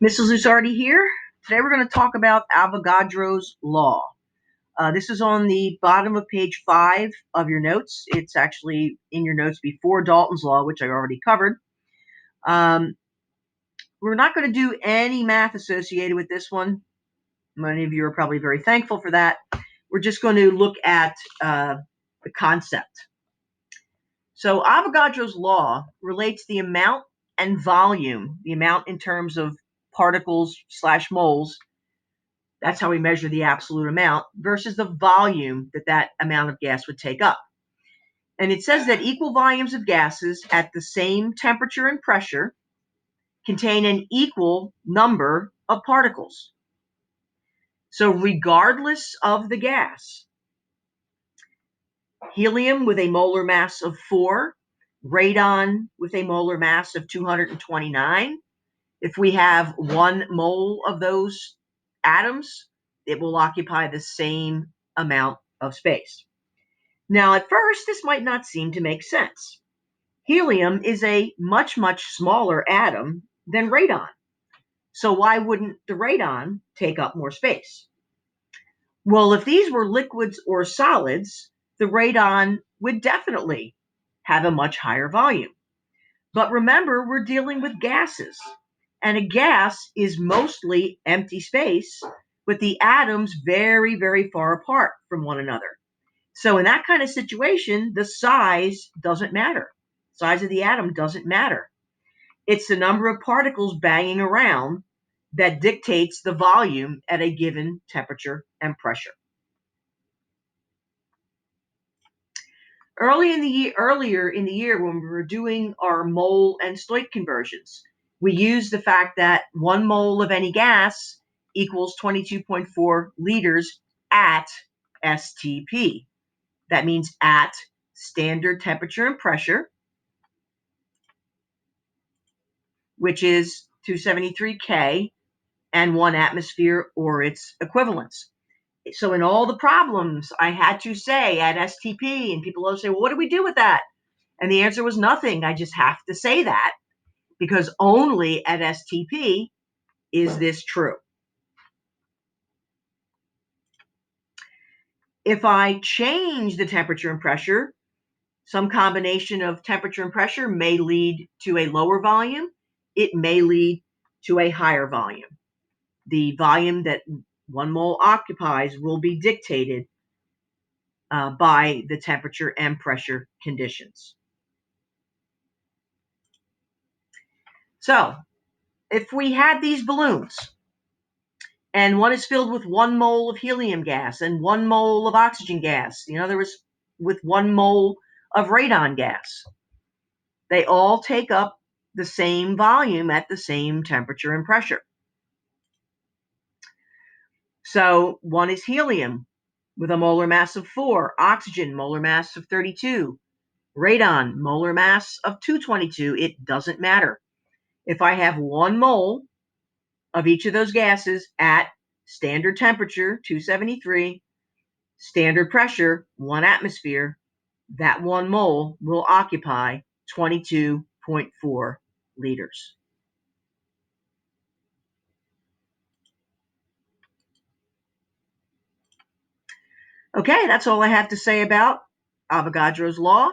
Mrs. Lusardi here. Today we're going to talk about Avogadro's law. This is on the bottom of page 5 of your notes. It's actually in your notes before Dalton's law, which I already covered. We're not going to do any math associated with this one. Many of you are probably very thankful for that. We're just going to look at the concept. So Avogadro's law relates the amount and volume, the amount in terms of particles / moles, that's how we measure the absolute amount, versus the volume that amount of gas would take up. And it says that equal volumes of gases at the same temperature and pressure contain an equal number of particles. So regardless of the gas, helium with a molar mass of 4, radon with a molar mass of 229, if we have 1 mole of those atoms, it will occupy the same amount of space. Now, at first, this might not seem to make sense. Helium is a much, much smaller atom than radon. So why wouldn't the radon take up more space? Well, if these were liquids or solids, the radon would definitely have a much higher volume. But remember, we're dealing with gases. And a gas is mostly empty space, with the atoms very, very far apart from one another. So in that kind of situation, the size doesn't matter. Size of the atom doesn't matter. It's the number of particles banging around that dictates the volume at a given temperature and pressure. Earlier in the year, when we were doing our mole and Stoich conversions, we used the fact that 1 mole of any gas equals 22.4 liters at STP. That means at standard temperature and pressure, which is 273 K and 1 atmosphere or its equivalents. So in all the problems, I had to say at STP, and people always say, well, what do we do with that? And the answer was nothing. I just have to say that because only at STP is this true. If I change the temperature and pressure, some combination of temperature and pressure may lead to a lower volume. It may lead to a higher volume. The volume that 1 mole occupies will be dictated by the temperature and pressure conditions. So if we had these balloons, and one is filled with 1 mole of helium gas and 1 mole of oxygen gas, the other is with 1 mole of radon gas, they all take up the same volume at the same temperature and pressure. So one is helium with a molar mass of 4, oxygen molar mass of 32, radon molar mass of 222. It doesn't matter. If I have 1 mole of each of those gases at standard temperature, 273, standard pressure, 1 atmosphere, that 1 mole will occupy 22.4 liters. Okay, that's all I have to say about Avogadro's law.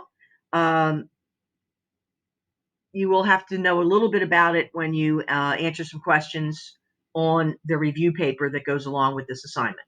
You will have to know a little bit about it when you answer some questions on the review paper that goes along with this assignment.